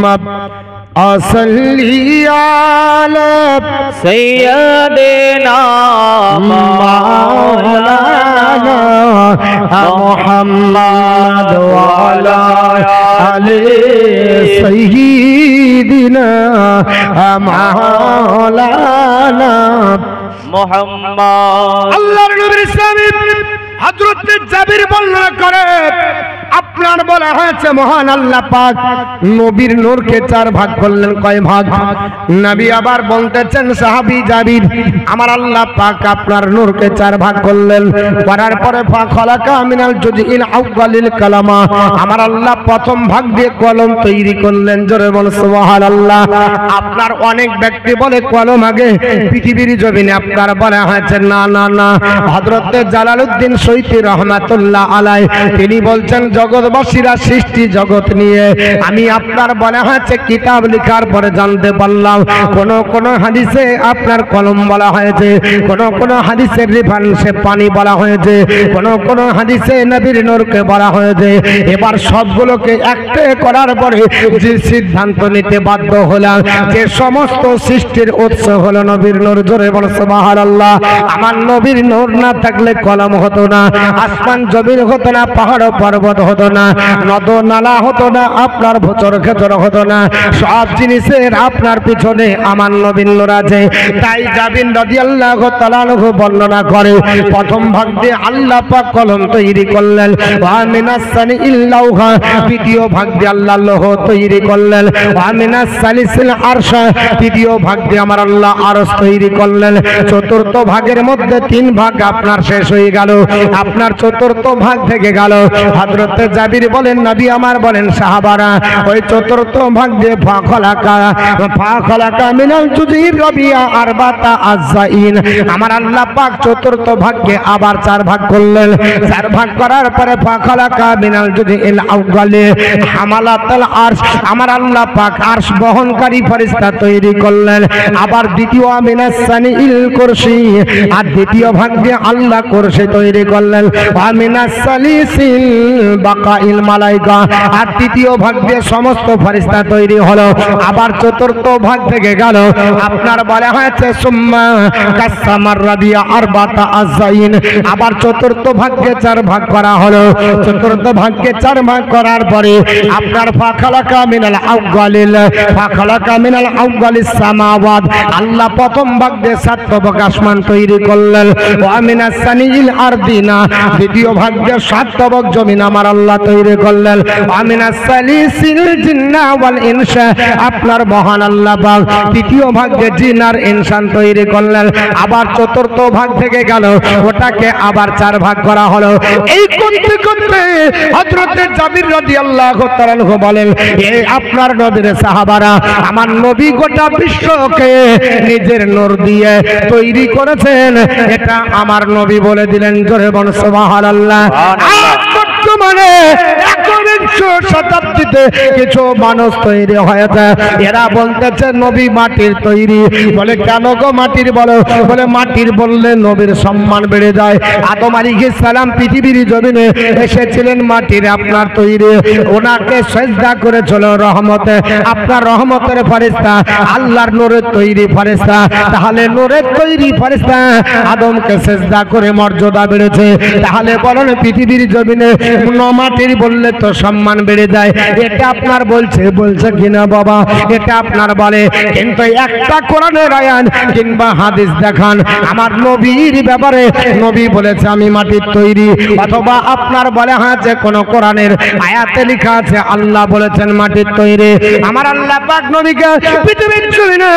মুহাম্মদ আসল্লি আলা সাইয়্যিদিনা মাওলানা মুহাম্মদ ওয়া আলা আলি সাইয়্যিদিনা মাওলানা মুহাম্মদ। আল্লাহর নবীর ইসলামী হযরত জাবির বর্ণনা করে আপনার বলা হয়েছে মহান আল্লাহ পাক নবীর নূরকে চার ভাগ করলেন। কয় ভাগ? নবী আবার বলতেছেন সাহাবী জাবির, আমার আল্লাহ পাক আপনার নূরকে চার ভাগ করলেন, করার পরে ফাখালাকা মিনাল জুজইল আউয়ালিল কালামা, আমার আল্লাহ প্রথম ভাগ দিয়ে কলম তৈরি করলেন। জোরে বল সুবহানাল্লাহ। আপনার অনেক ব্যক্তি বলে কলম আগে পৃথিবীর জমিনে, আপনার বলা হয়েছে না না না, হযরত জালালউদ্দিন সৈয়দী রাহমাতুল্লাহ আলাইহি তিনি বলছেন জগৎবাসীরা সৃষ্টি জগৎ নিয়ে। আমি আপনার বলা হয়েছে কিতাব লেখার পরে জানতে পারলাম কোন কোন হাদিসে আপনার কলম বলা হয়েছে, কোন কোন হাদিসের রেফারেন্সে পানি বলা হয়েছে, কোন কোন হাদিসে নবীর নূরকে বলা হয়েছে। এবার সবগুলোকে একটা করার পরে যে সিদ্ধান্ত নিতে বাধ্য হলাম যে সমস্ত সৃষ্টির উৎস হলো নবীর নূর। জোরে বল সুবহানাল্লাহ। আমার নবীর নূর না থাকলে কলম হতো না, আসমান জমিন হতো না, পাহাড় পর্বত হতো না, নদ নালা হতো না, আপনার ভোচর খেচর হতো না, সব জিনিসের আপনার পিছনে আমার নবীর নূর আছে। তাই জাবির রাদিয়াল্লাহু তাআলা আনহু বর্ণনা করে প্রথম ভাগ দিয়ে আল্লাহ পাক কলম তৈরি করলেন, ওয়া মিনাস সানিইল লাউহা, দ্বিতীয় ভাগ দিয়ে আল্লাহ লৌহ তৈরি করলেন, ওয়া মিনাস সালিসিল আরশ, তৃতীয় ভাগ দিয়ে আমার আল্লাহ আরশ তৈরি করলেন। চতুর্থ ভাগের মধ্যে তিন ভাগ আপনার শেষ হয়ে গেল, আপনার চতুর্থ ভাগ থেকে গেল। হযরত জাবির বলেন নবী আমার বলেন সাহাবারা ওই চতুর্থ ভাগ দিয়ে ফাখালাকা মিনাল জুজইর রাবিয়া আরবাতা আযজাইন, আমার আল্লাহ পাক চতুর্থ ভাগকে আবার চার ভাগ করলেন। চার ভাগ করার পরে ফাখালাকা মিনাল জুজইল আউয়ালি হামালাতাল আরশ, আমার আল্লাহ পাক আরশ বহনকারী ফেরেশতা তৈরি করলেন। আবার দ্বিতীয় মিনাস সানিইল কুরসি, আর দ্বিতীয় ভাগ দিয়ে আল্লাহ কুরসি তৈরি করলেন। ওয়া মিনাস সালিসিল বাকাইল মালাইকা, আর তৃতীয় ভাগ দিয়ে সমস্ত ফেরেশতা তৈরি হলো। আবার চতুর্থ ভাগ থেকে গেল আপনার বলা হয়েছে সুম্মা কাসামার রাবিয়া আরবাতা আযজাইন, আবার চতুর্থ ভাগকে চার ভাগ করা হলো। চতুর্থ ভাগকে চার ভাগ করার পরে আপনার ফাখালাকা মিনাল আউয়ালিস সামাওয়াত, আল্লাহ প্রথম ভাগ দিয়ে সাত তবক আসমান তৈরি করলেন। ওয়া মিনাস সানিইল আরদিনা, দ্বিতীয় ভাগ দিয়ে সাত তবক জমিন আমার আল্লাহ তৈরি করলেন। ওয়া মিনাস সালিসিল জিন্না ওয়াল ইনসা, আপনার মহান আল্লাহ পাক তৃতীয় ভাগ দিয়ে জিন আর ইনসান তৈরি করলেন। আবার চতুর্থ ভাগ থেকে গেল ওটাকে আবার চার ভাগ করা হলো। এই করতে করতে হযরত জাবির রাদিয়াল্লাহু তাআলা আনহু বলেন এই আপনার নবীর সাহাবারা আমার নবী গোটা বিশ্বকে নিজের নূর দিয়ে তৈরি করেছেন, এটা আমার নবী বলে দিলেন। জোরে বল সুবহানাল্লাহ। বর্তমানে একবিংশ শতাব্দীতে কিছু মানুষ তৈরি হয়েছে, এরা বলতেছে নবী মাটির তৈরি। বলে কেন গো মাটির বলো? বলে মাটির বললে নবীর সম্মান বেড়ে যায়। আদম আলাইহিস সালাম পৃথিবীর জমিনে এসেছিলেন মাটির আপনার তৈরি, ওনাকে সিজদা করেছিল রহমতে, আপনার রহমতের ফেরেশতা, আল্লাহর নূরের তৈরি ফেরেশতা। তাহলে নূরের তৈরি ফেরেশতা আদমকে সিজদা করে মর্যাদা বেড়েছে। তাহলে বলেন পৃথিবীর জমিনে মাটির বললে তো সম্মান বেড়ে যায়। এটা আপনার বলছে কিনা বাবা? এটা আপনার বলে, কিন্তু একটা কোরআনের আয়াত কিংবা হাদিস দেখান আমার নবীর ব্যাপারে। নবী বলেছে আমি মাটির তৈরি, অথবা আপনার বলে হয়েছে কোন কোরআনের আয়াতে লেখা আছে আল্লাহ বলেছেন মাটির তৈরি। আমার আল্লাহ পাক নবীকে পৃথিবীর জমিনে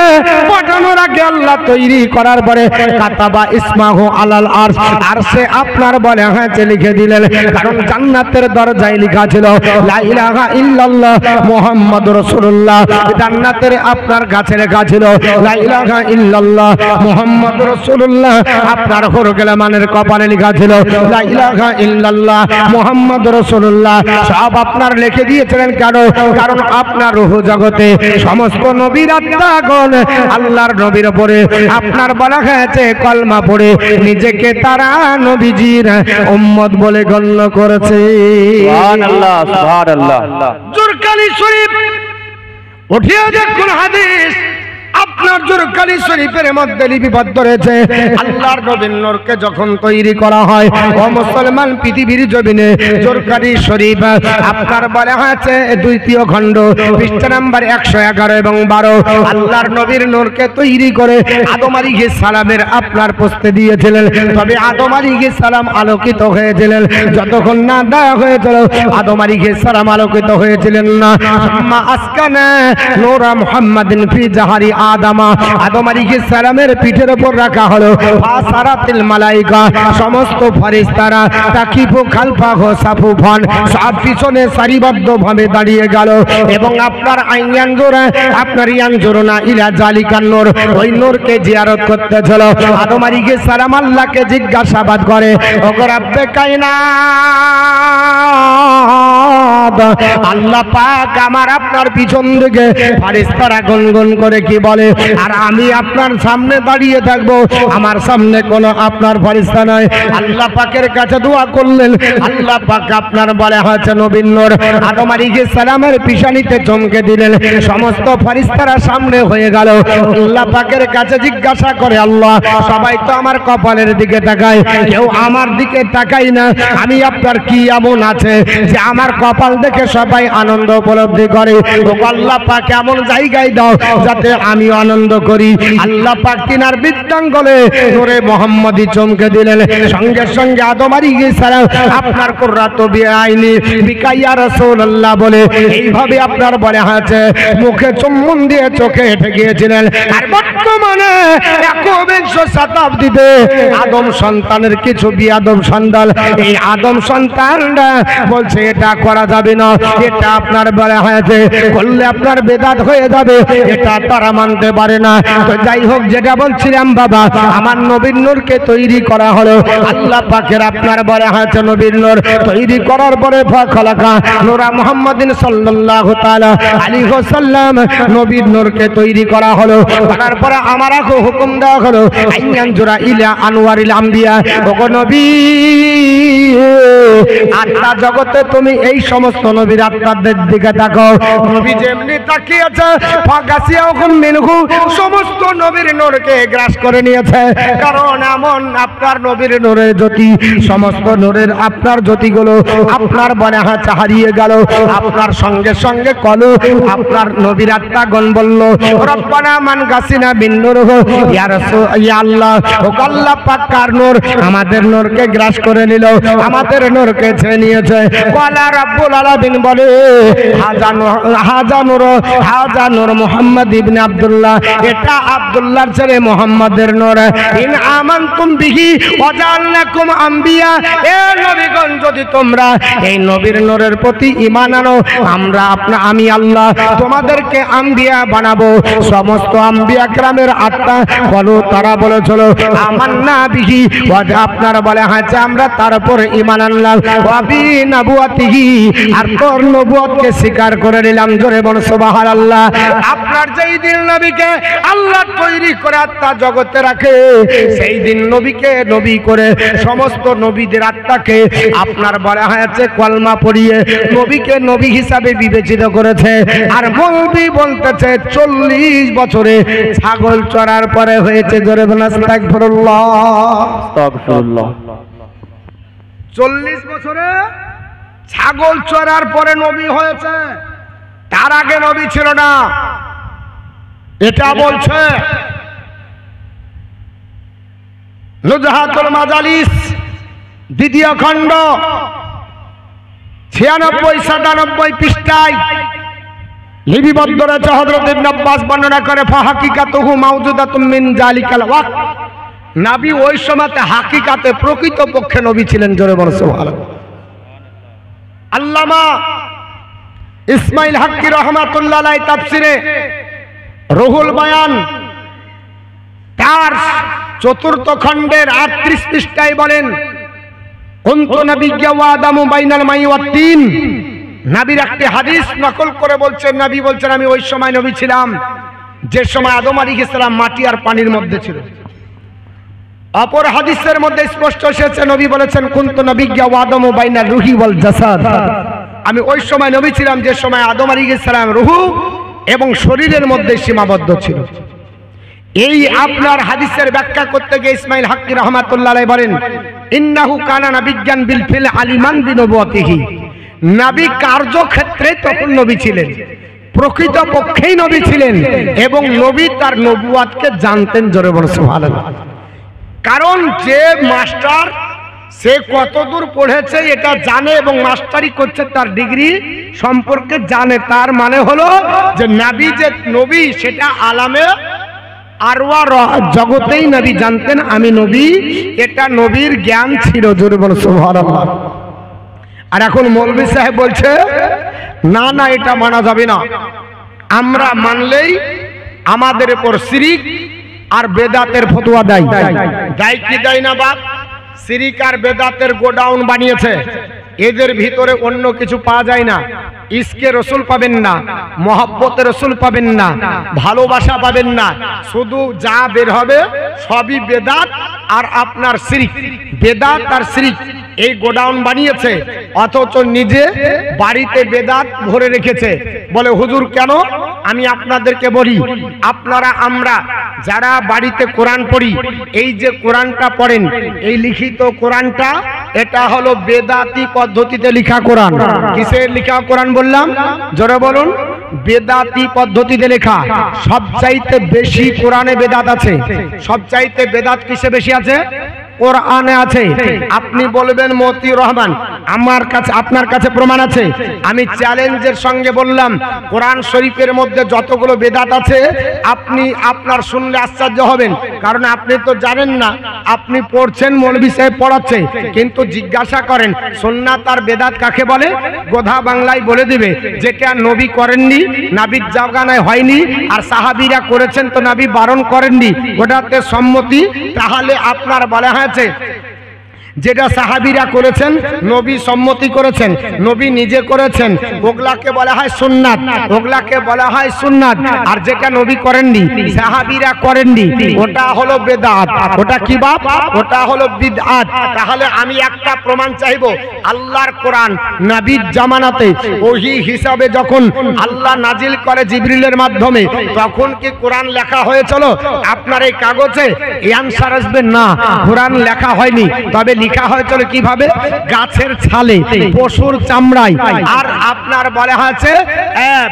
পাঠানোর আগে আল্লাহ তৈরি করার পরে কাতাবা ইসমাহু আলাল আরশ, আরশে আপনার বলে হয়েছে লিখে দিলেন। কারণ জান্নাতের দরজায় লেখা ছিল লা ইলাহা ইল্লাল্লাহ মুহাম্মাদুর রাসূলুল্লাহ, জান্নাতের আপনার কাছে লেখা ছিল লা ইলাহা ইল্লাল্লাহ মুহাম্মাদুর রাসূলুল্লাহ, আপনার হুরগেলামানের কপালে লেখা ছিল লা ইলাহা ইল্লাল্লাহ মুহাম্মাদুর রাসূলুল্লাহ। সব আপনার লিখে দিয়েছিলেন কেন? কারণ আপনার রূহ জগতে সমস্ত নবীর আত্মাগণ আল্লাহর নবীর উপরে আপনার বলা হয়েছে কলমা পড়ে নিজেকে তারা নবীজির উম্মত বলে গণ্য করেছে। সুবহানাল্লাহ সুবহানাল্লাহ। জুরকানি শরীফ উঠিয়ে দেখুন হাদিস আপনার জোরকানি শরীফের মধ্যে লিপিবদ্ধ রয়েছে। আল্লাহর নবীর নূরকে যখন তৈরি করা হয় ও মুসলমান পৃথিবীর জমিনে জোরকানি শরীফ আপনার বলা হয়েছে দ্বিতীয় খণ্ড পৃষ্ঠা নাম্বার 111 এবং 12 আল্লাহর নবীর নূরকে তৈরি করে আদম আলাইহিস সালামের আপনার পোস্তে দিয়েছিলেন। তবে আদম আলাইহিস সালাম আলোকিত হয়েছিলেন যতক্ষণ না দেয়া হয়েছিল আদম আলাইহিস সালাম আলোকিত হয়েছিলেন না। আম্মা আসকানা নূরা মুহাম্মাদিন ফি জাহারি আদামা আদম আলাইহিস সালামের পিঠের উপর রাখা হলো। ফাসারাতিল মালাইকা সমস্ত ফেরেশতারা তাকিফু খালফাহু সাফুফান সব পিছনে সারিবদ্ধভাবে দাঁড়িয়ে গেল এবং আপনার আইয়ানজুরা আপনার ইয়ানজুরনা ইলা জালিকান নূর ওই নূরকে জিয়ারত করতে চলো। আদম আলাইহিস সালাম আল্লাহকে জিজ্ঞাসাবাদ করে ওগো রব্বে কায়নাত আল্লাহ পাক আমার আপনার পিছন দিকে ফেরেশতারা গুনগুন করে কি বলে আর আমি আপনার সামনে দাঁড়িয়ে থাকবো, আমার সামনে কোনো আপনার ফেরেশতা নাই। আল্লাহ পাকের কাছে দোয়া করলেন। আল্লাহ পাক আপনার বলে হয়েছে নবীর নূর আদম আলাইহিস সালামের পিছানিতে চমকে দিলেন। সমস্ত ফেরেশতারা সামনে হয়ে গেল। আল্লাহ পাকের কাছে জিজ্ঞাসা করে আল্লাহ সবাই তো আমার কপালের দিকে তাকায়, কেউ আমার দিকে তাকায় না। আমি আপনার কি এমন আছে যে আমার কপাল দেখে সবাই আনন্দ উপলব্ধি করে? ও আল্লাহ পাক এমন জায়গায় দাও যাতে আমি আনন্দ করি। আল্লাহ পাক তিনার বৃদ্ধাঙ্গলে নূরে মুহাম্মদী চমকে দিলেন। সঙ্গে সঙ্গে আদম আলাইহিস সালাম আপনার কুররাতু বিআইনি বিকা ইয়া রাসূলুল্লাহ বলে এইভাবে আপনার বলে আছে মুখে চুম্বন দিয়ে চোখে ঠেকিয়েছিলেন। আর বর্তমানে 21 শতাব্দীতে আদম সন্তানের কিছু বিয়াদব সন্তান এই আদম সন্তানরা বলছে এটা করা যাবে না, এটা আপনার বলা হয়েছে করলে আপনার বেদাত হয়ে যাবে, এটা তারা মানতে পারে না। তো যাই হোক যেটা বলছিলাম বাবা আমার নবীর নূরকে তৈরি করা হলো। আল্লাহ পাকের আপনার বলা হয়েছে নবীর নূর তৈরি করার পরে ফাখলাকা নূরা মুহাম্মাদিন সাল্লাল্লাহু তাআলা আলাইহি ওয়াসাল্লাম নবীর নূরকে তৈরি করা হলো। করার পরে আমার হুকুম দেওয়া হলো আইয়ানজুরা ইলা আনওয়ারিল আম্বিয়া ওগো নবী আত্মা জগতে তুমি এই সমস্ত নবীর আত্মাদের দিকে তাকাও। নবী যেমনি তাকিয়েছে ফাগাসিয়া হুকুম মিনহু সমস্ত নবীর নূরকে গ্রাস করে নিয়েছে। কারণ এমন আপনার নবীর নূরের জ্যোতি সমস্ত নূরের আপনার জ্যোতিগুলো আপনার বনে হাতে হারিয়ে গেল। আপনার সঙ্গে সঙ্গে কল আপনার নবীর আত্মাগণ বলল রব্বানা মান গাসিনা বিন নূরহু ইয়া রাসূল ইয়া আল্লাহ ও আল্লাহ পাক কার নূর আমাদের নূরকে গ্রাস করে নিল, আমাদের নূরকে ছেড়ে নিয়েছে। ওয়ালা রাব্বুল আলামিন বলে হাজা নূর মুহাম্মদ ইবনে আব্দুল্লাহ এটা আব্দুল্লাহর ছেলে মুহাম্মাদের নূর। ইন আমানতুম বিহি ওয়াজালনাকুম আম্বিয়া এ নবীগণ যদি তোমরা এই নবীর নূরের প্রতি ঈমান আনো আমি আল্লাহ তোমাদেরকে আম্বিয়া বানাবো। সমস্ত আম্বিয়া کرامের আত্মা বলো তারা বলেছিল আমান্না বিহি আপনার বলে হয়েছে আমরা তার উপরে ঈমান আনলাম ওয়া বি নবুয়াতিহি আর তোর নবুয়তকে স্বীকার করে নিলাম। জোরে বল সুবহানাল্লাহ। আপনার যেই দিন নবীকে আল্লাহ তৈরি করে আত্মা জগতে রাখে সেই দিন নবীকে নবী করে সমস্ত নবীদের আত্মাকে আপনার বলা হয়েছে কলমা পড়িয়ে নবীকে নবী হিসাবে বিবেচিত করেছে। আর মৌলবী বলতেছে 40 বছরে ছাগল চড়ার পরে হয়েছে। জোরে বল আস্তাগফিরুল্লাহ আস্তাগফিরুল্লাহ। 40 বছরে ছাগল চড়ার পরে নবী হয়েছে, তার আগে নবী ছিল না। এটা বলছে নুজহাতুল মাজালিস দ্বিতীয় খণ্ড 96-97 পৃষ্ঠায় লিপিবদ্ধ রয়েছে। হযরত ইবনে আব্বাস বর্ণনা করে ফাহাকিকাতুহু মাওজুদাতুম মিন জালিকাল ওয়াক্ত নবী ওই সময়তে হাকিকাতে প্রকৃত পক্ষে নবী ছিলেন। জোরে বল সুবহানাল্লাহ। আল্লামা ইসমাইল হাক্কি রহমাতুল্লাহ আলাইহি তাফসিরে রুহুল বায়ান তার 4th খণ্ডের 38 পৃষ্ঠায় বলেন কুনতু নাবিয়্যা ওয়া আদামু বাইনাল মাই ওয়াত তিন। নবীর একটি হাদিস নকল করে বলছেন নবী বলছেন আমি ওই সময় নবী ছিলাম যে সময় আদম আলাইহিস সালাম মাটি আর পানির মধ্যে ছিল। অপর হাদিসের মধ্যে স্পষ্ট এসেছে নবী বলেছেন কুনতু নাবিয়্যা ওয়া আদামু বাইনাল রুহি ওয়াল জাসাদ। আমি ওই সময় নবী ছিলাম যে সময় আদম আলাইহিস সালাম রূহ এবং শরীরের মধ্যে সীমাবদ্ধ ছিল। এই আপনার হাদিসের ব্যাখ্যা করতে গিয়ে ইসমাইল হাক্কি রহমাতুল্লাহ আলাইহি বলেন, ইন্নাহু কানা নাবিয়্যান বিল ফিল আলিমান বিনবুওয়াতিহি, নবী কার্যক্ষেত্রে তখন নবী ছিলেন, প্রকৃত পক্ষেই নবী ছিলেন এবং নবী তার নবুয়াতকে জানতেন। জোরে বলুন সুবহানাল্লাহ। কারণ যে মাস্টার সে কতদূর পড়েছে এটা জানে এবং মাস্টারি করছে তার ডিগ্রি সম্পর্কে জানে, তার মানে হলো যে নবী যে নবী সেটা আলামে আরওয়াহ জগতেই নবী জানতেন আমি নবী, এটা নবীর জ্ঞান ছিল। জোরে বলুন সুবহানাল্লাহ। আর এখন মৌলভী সাহেব বলছে না না এটা মানা যাবে না, আমরা মানলেই আমাদের উপর শিরিক আর বেদাতের ফতোয়া দেয়। দেয় কি দেয় না বাপ? শিরিক আর বেদাতের গোডাউন বানিয়েছে, এদের ভিতরে অন্য কিছু পাওয়া যায় না। ইশকে রসুল পাবেন না, মহব্বতে রসুল পাবেন না, ভালোবাসা পাবেন না, শুধু যা বের হবে সবই বেদাত আর আপনার শিরিক। বেদাত আর শিরিক এই গোডাউন বানিয়েছে, অথচ নিজে বাড়িতে বেদাত ভরে রেখেছে। বলে হুজুর কেন? আমি আপনাদেরকে বলি, আপনারা আমরা যারা বাড়িতে কোরআন পড়ি, এই যে কোরআনটা পড়েন, এই লিখিত কোরআনটা এটা হলো বেদাতি পদ্ধতিতে লেখা কোরআন। কিসের লেখা কোরআন বললাম? জোরে বলুন। বেদাতি পদ্ধতিতে লেখা। সবচাইতে বেশি কোরআনে বেদাত আছে। সবচাইতে বেদাত কিসে বেশি আছে? কোরআনে আছে। আপনি বলবেন মতিউর রহমান আমার কাছে আপনার কাছে প্রমাণ আছে? আমি চ্যালেঞ্জের সঙ্গে বললাম কোরআন শরীফের মধ্যে যতগুলো বেদাত আছে আপনি আপনার শুনলে আশ্চর্য হবেন, কারণ আপনি তো জানেন না, আপনি পড়ছেন মৌলভী সাহেব পড়াচ্ছে, কিন্তু জিজ্ঞাসা করেন সুন্নাত আর বেদাত কাকে বলে, গোধা বাংলায় বলে দিবে যেটা নবী করেননি, নবীর জামানায় হয়নি, আর সাহাবীরা করেছেন তো নবী বারণ করেননি, ওটাতে সম্মতি। তাহলে আপনার বলা হয়েছে যেটা সাহাবীরা করেছেন নবী সম্মতি করেছেন, নবী নিজে করেছেন, ওগুলাকে বলা হয় সুন্নাত, ওগুলাকে বলা হয় সুন্নাত। আর যেটা নবী করেননি, সাহাবীরা করেননি, ওটা হলো বেদাত। ওটা কি বাপ? ওটা হলো বিদআত। তাহলে আমি একটা প্রমাণ চাইবো, আল্লাহর কোরআন নবীর জামানাতে ওহী হিসাবে যখন আল্লাহ নাজিল করে জিবরিলের মাধ্যমে, তখন কি কোরআন লেখা হয়েছিল? আপনার এই কাগজে অ্যানসার আসবে না, কোরআন লেখা হয়নি। তবে লেখা হয়েছিল কিভাবে? গাছের ছালে, পশুর চামড়ায়, আর আপনার বলা হয়েছে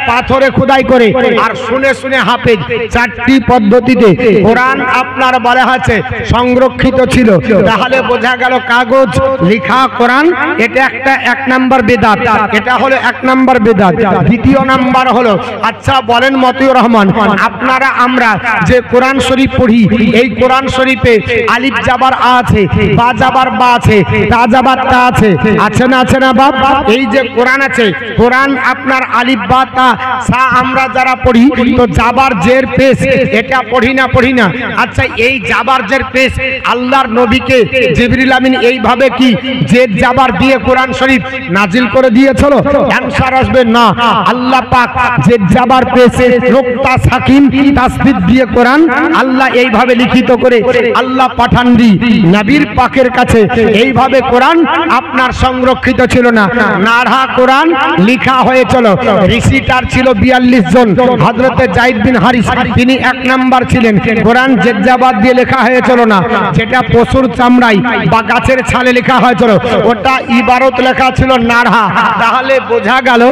পাথরে খোদাই করে, আর শুনে শুনে হাফেজ। চারটি পদ্ধতিতে কোরআন আপনার বলা হয়েছে সংরক্ষিত ছিল। তাহলে বোঝা গেল কাগজ লেখা কোরআন এটা একটা 1 নাম্বার বেদাত। এটা হলো 1 নাম্বার বেদাত। দ্বিতীয় নাম্বার হলো, আচ্ছা বলেন মতিউর রহমান, আপনারা আমরা যে কোরআন শরীফ পড়ি, এই কোরআন শরীফে আলিফ জাবার আ আছে, বা জাবার বা আছে, তা জাবার তা আছে, আছে না আছে না বাপ? এই যে কোরআন আছে, কোরআন আপনার আলিফ বা তা সা আমরা যারা পড়ি তো জাবার জের পেশ এটা পড়ি না? আচ্ছা এই জাবার জের পেশ আল্লাহর নবীকে জিবরিল আমিন এইভাবে কি জের জাবার দিয়ে কোরআন শরীফ নাজিল করে দিয়েছিল? অ্যানসার আসবে না। আল্লাহ পাক জের জাবার পেশে রোক্তা সাকিন তাসদীদ দিয়ে কোরআন আল্লাহ এইভাবে লিখিত করে আল্লাহ পাঠান দি নবীর পাকের কাছে। এইভাবে কোরআন আপনার সংরক্ষিত ছিল না, নাড়া কোরআন লেখা হয়েছিল। রিসিটার ছিল 42 জন। হযরতে যায়েদ বিন হারিস তিনি 1 নাম্বার ছিলেন। কোরআন জেজ্জাবাদ দিয়ে লেখা হয়েছিল না, যেটা পশুর চামড়ায় বা গাছের ছালে লেখা হয়েছিল ওটা ইবারত লেখা ছিল নাড়া। তাহলে বোঝা গেল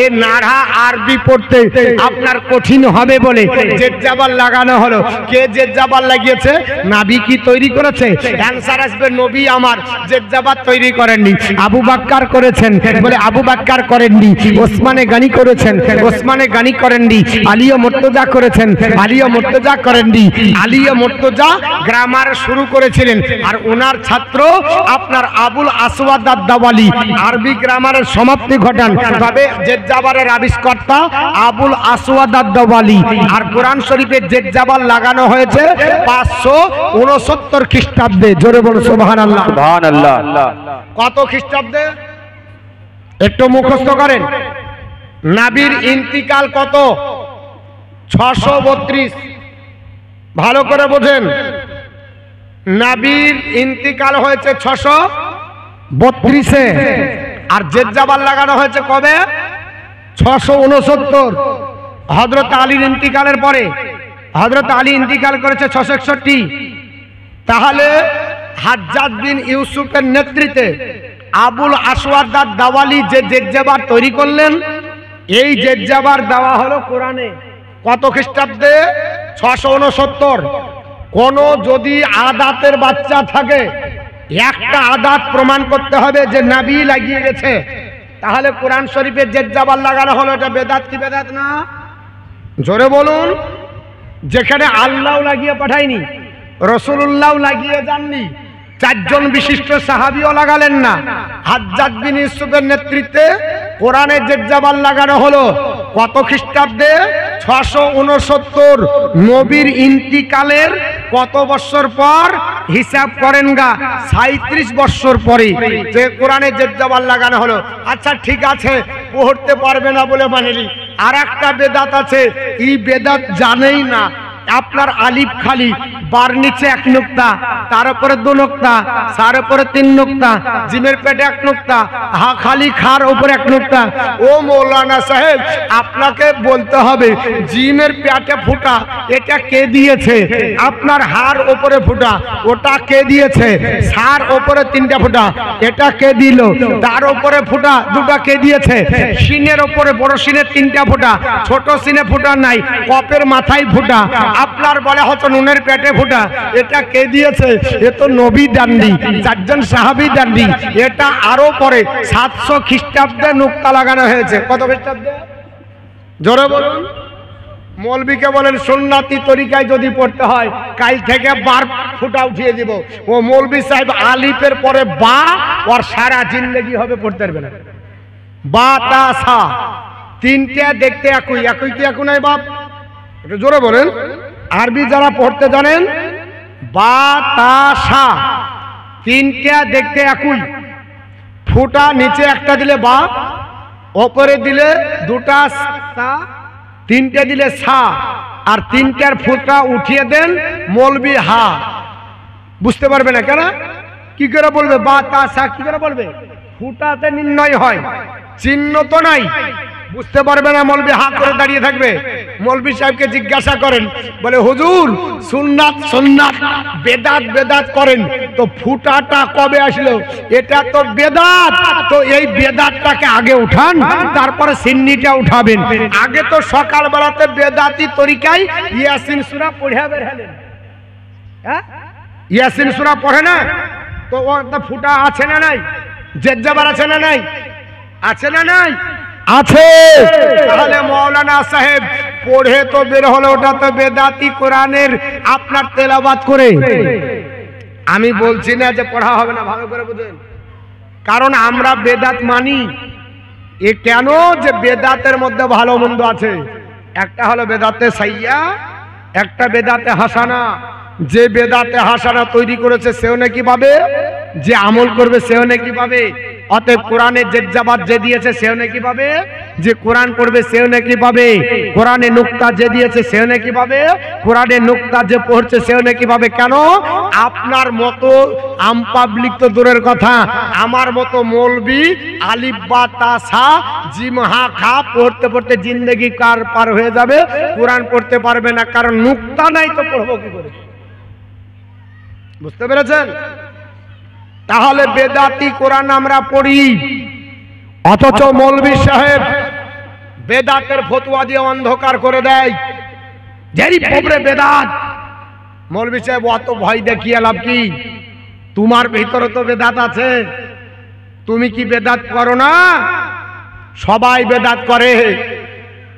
এই নাড়া আরবি পড়তে আপনার কঠিন হবে বলে জেজ্জাবাদ লাগানো হলো। কে জেজ্জাবাদ লাগিয়েছে? নবী কি তৈরি করেছে? অ্যানসার আসবে নবী আমার জেজ্জাবাদ তৈরি করেননি, আবু বকর করেছেন। বলে আবু বকর করেননি। ওসমানে গনি করেছেন, ওসমানে গনি করেননি। আলিও মুর্তজা করেছেন, আলিও মুর্তজা করেননি। আলিও মুর্তজা গ্রামার শুরু করেছিলেন, আর ওনার ছাত্র আপনার আবুল আসওয়াদ আদ-দাওয়ালি আরবি গ্রামারের সমাপ্তি ঘটান। তবে জেজ্জাবারের আবিষ্কর্তা আবুল আসওয়াদ আদ-দাওয়ালি। আর কোরআন শরীফে জেজ্জাবাল লাগানো হয়েছে 569 খ্রিস্টাব্দে। জোরে বলো সুবহানাল্লাহ। সুবহানাল্লাহ। কত খ্রিস্টাব্দে? একটু মুখস্থ করেন। নবীর ইন্তিকাল কত? 632। ভালো করে বোঝেন, নবীর ইন্তিকাল হয়েছে 632-এ, আর জেজ্জাবাল লাগানো হয়েছে কবে? 669। হযরত আলীর ইন্তিকালের পরে হযরত আলী ইন্তিকাল করেছে 661। তাহলে হাজ্জাজ বিন ইউসুফের নেতৃত্বে আবুল আসওয়াদ দাওয়ালি যে জেজ্জাবার তৈরি করলেন, এই জেজ্জাবার দেওয়া হলো কোরআনে কত খ্রিস্টাব্দে? 669। কোন যদি আদাতের বাচ্চা থাকে, একটা আদাত প্রমাণ করতে হবে যে নবী লাগিয়ে গেছে, তাহলে কোরআন শরীফের জেজ্জাবার লাগানো হলো। এটা বেদাত কি বেদাত না? জোরে বলুন। যেখানে আল্লাহ লাগিয়ে পাঠায়নি, রাসূলুল্লাহ লাগিয়ে যাননি, 4 জন বিশিষ্ট সাহাবীও লাগালেন না, হাজ্জাজ বিন ইউসুফের নেতৃত্বে কোরআনের জেজ্জাবার লাগানো হলো কত খ্রিস্টাব্দে? 669। নবীর ইন্তিকালের কত বছর পর? হিসাব করেন গা, 37 বছর পরে যে কোরআনের জেজ্জাবার লাগানো হলো। আচ্ছা ঠিক আছে, পড়তে পারবে না বলে মানিলি। আর একটা বেদাত আছে, এই বেদাত জানেই না। আপনার আলিফ খালি, বার নিচে 1 নুক্তা, তার উপরে 2 নুক্তা, সার উপরে 3 নুক্তা, জিমের পেটে 1 নুক্তা, হা খালি খার উপরে 1 নুক্তা। ও মৌলানা সাহেব, আপনাকে বলতে হবে জিমের পেটে ফুটা, এটা কে দিয়েছে? আপনার হার উপরে ফুটা, ওটা কে দিয়েছে? সার উপরে 3টা ফুটা, এটা কে দিল? তার উপরে ফুটা 2টা কে দিয়েছে? সিনের উপরে, বড় সিনের 3টা ফুটা, ছোট সিনে ফুটা নাই, কপের মাথায় ফুটা। আপনার বলে হতো নুনের পেটে ফুটা, এটা কে দিয়েছে? এ তো নবী দান্ডি, 4 জন সাহাবী দান্ডি। এটা আরো পরে 700 খ্রিস্টাব্দে নুক্তা লাগানো হয়েছে। কত খ্রিস্টাব্দে? জোরে বলুন। মৌলবীকে বলেন সুন্নাতি তরিকায় যদি পড়তে হয়, কাল থেকে 12 ফুটা উঠিয়ে দিব। ও মৌলবী সাহেব আলিফের পরে বা, ওর সারা জিন্দেগি হবে পড়তে পারবে না। বা তা সা 3টে দেখতে একই, একই কি একই নাই বাপ? একটু জোরে বলেন। আরবি যারা পড়তে জানেন, বা তা সা 3টে দেখতে একই। ফুটা নিচে একটা দিলে বা, ওপরে দিলে 2টা সা, 3টে দিলে সা, আর 3টার ফুটা উঠিয়ে দেন মৌলবী হা। বুঝতে পারবে না কেন? কি করে বলবে? বা তা সা কি করে বলবে? ফুটাতে নির্ণয় হয়, চিহ্ন তো নাই। বুঝতে পারবে না, মৌলবী হা করে দাঁড়িয়ে থাকবে। মৌলবী সাহেবকে জিজ্ঞাসা করেন, বলে হুজুর সুন্নাত সুন্নাত, বেদাত বেদাত করেন, তো ফুটাটা কবে আসলো? এটা তো বেদাত, তো এই বেদাতটাকে আগে উঠান, তারপরে সিন্নিটা উঠাবেন। আগে তো সকাল বেলাতে বেদাতি তরিকায় ইয়াসিন সূরা পড়ে বের হলেন। হ্যাঁ, ইয়াসিন সূরা পড়ে না তো ওটা ফুটা আছে না নাই? জেজ্জাবার আছে না নাই? আছে না নাই? আছে। তাহলে মৌলানা সাহেব পড়ে তো বের হলো, ওটা তো বেদাতি কোরআনের আপনার তেলাওয়াত করে। আমি বলছি না যে পড়া হবে না, ভালো করে বুঝেন। কারণ আমরা বেদাত মানি। এ কেন? যে বেদাতের মধ্যে ভালো মন্দ আছে। একটা হলো বেদাতে সাইয়া, একটা বেদাতে হাসানা। যে বেদাতে হাসানা তৈরি করেছে সেও নাকি পাবে, যে আমল করবে সেও নাকি পাবে। অতএব কোরআনে জেজ্জাবাত যে দিয়েছে সেও নাকি পাবে, যে কোরআন পড়বে সেও নাকি পাবে। কোরআনে নুক্তা যে দিয়েছে সেও নাকি পাবে, কোরআনে নুক্তা যে পড়ছে সেও নাকি পাবে। কেন? আপনার মতো আম পাবলিক তো দূরের কথা, আমার মতো মৌলবি আলিফ বা তা সা জিম হা খা পড়তে পড়তে জিন্দেগি কার পার হয়ে যাবে, কোরআন পড়তে পারবে না। কারণ নুক্তা নাই তো পড়বো কি করে? বুঝতে পেরেছেন? তাহলে বেদাতি কোরআন আমরা পড়ি, অথচ মৌলবী সাহেব বেদাতের ফতোয়া দিয়ে অন্ধকার করে দেয়। যেই পড়বে বেদাত, মৌলবী সাহেব অত ভয় দেখিয়ে লাভ কি? তোমার ভিতরে তো বেদাত আছে, তুমি কি বেদাত করো না? সবাই বেদাত করে,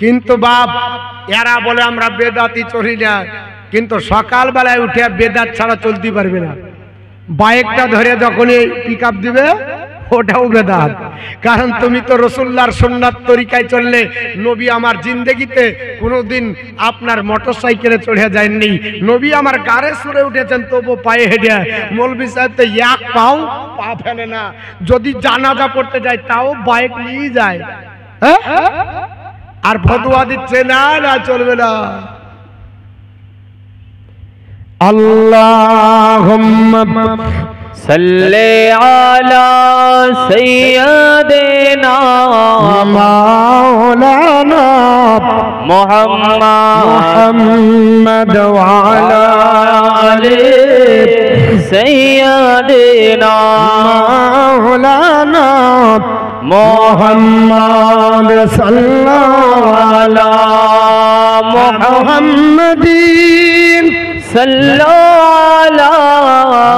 কিন্তু বাপ এরা বলে আমরা বেদাতি চলি না। কিন্তু সকাল বেলায় উঠে বেদাত ছাড়া চলতে পারবে না। বাইকটা ধরে যখনই পিক আপ দিবে, ওটাও বেদাত। কারণ তুমি তো রাসূলুল্লাহর সুন্নাত তরিকায় চললে। নবী আমার জিন্দেগিতে কোনোদিন আপনার মোটরসাইকেলে চড়ে যায়নি, নবী আমার গাড়ে চড়ে উঠেছেন তবু পায়ে হেঁটে। মৌলবী সাহেব তো এক পাও পা ফেলে না, যদি জানাজা পড়তে যায় তাও বাইক নিয়ে যায়। হ্যাঁ, আর ফতোয়া দিচ্ছে না, না চলবে না। আল্লাহুম্মা সাল্লি আলা সাইয়্যিদিনা মাওলানা محمد وعلى آل سيدنا مولانا محمد صلى الله على محمد صلى على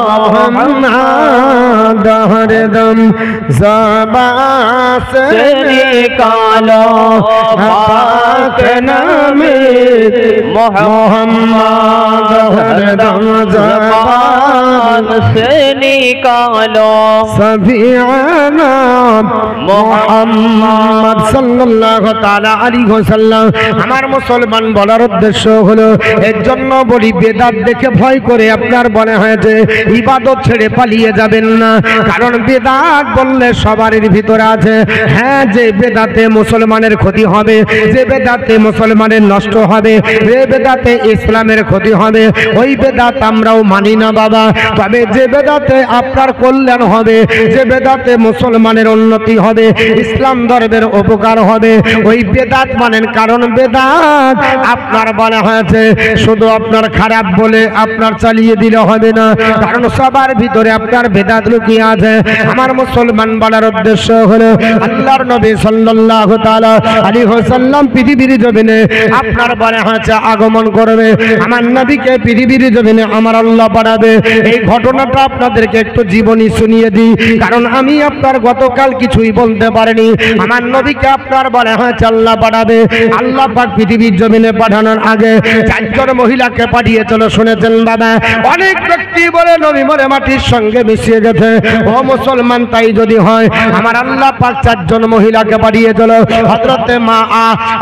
محمد हर दम ज़बान से निकालो पाक नामे मोहम्मद हर दम ज़बान से निकालो सभी नाम মোহাম্মদ সাল্লাল্লাহু তাআলা আলাইহি ওয়াসাল্লাম। আমার মুসলমান বলার উদ্দেশ্য হলো এর জন্য বলি বেদাত দেখে ভয় করে আপনার মনে হয় যে ইবাদত ছেড়ে পালিয়ে যাবেন না, কারণ বেদাত বললে সবারই ভিতরে আছে। হ্যাঁ, যে বেদাতে মুসলমানের ক্ষতি হবে, যে বেদাতে মুসলমানের নষ্ট হবে, যে বেদাতে ইসলামের ক্ষতি হবে, ওই বেদাত আমরাও মানি না বাবা। তবে যে বেদাতে আপনার কল্যাণ হবে, যে বেদাতে মুসলমানের উন্নতি হবে, ইসলাম ধর্মের উপকার হবে, ওই বেদাত মানেন। কারণ বেদাত আপনার বলা হয়েছে শুধু আপনার খারাপ বলে আপনার চালিয়ে দিলে হবে না, কারণ সবার ভিতরে আপনার বেদাত লুকিয়ে আছে। আমার মুসলমান বলার উদ্দেশ্য হলো আল্লাহর নবী সাল্লাল্লাহু তাআলা আলাইহি ওয়াসাল্লাম পৃথিবীর জমিনে আপনার বলা হয়েছে আগমন করবে। আমার নবীকে পৃথিবীর জমিনে আমার আল্লাহ পাঠাবে। এই ঘটনাটা আপনাদেরকে একটু জীবনী শুনিয়ে দিই, কারণ আমি আপনার গতকাল কিছুই বলতে পারেনি। আমার নবীকে আপনার বলা হয়েছে আল্লাহ পাঠাবে। আল্লাহ পাক পৃথিবীর জমিনে পাঠানোর আগে চারজন মহিলাকে পাঠিয়েছিল, শুনেছেন বাবা? অনেক ব্যক্তি বলে নবী মরে মাটির সঙ্গে মিশিয়ে গেছে। ও মুসলমান, তাই যদি হয় আমার আল্লাহ পাক চারজন মহিলাকে পাঠিয়েছিল। হযরতে মা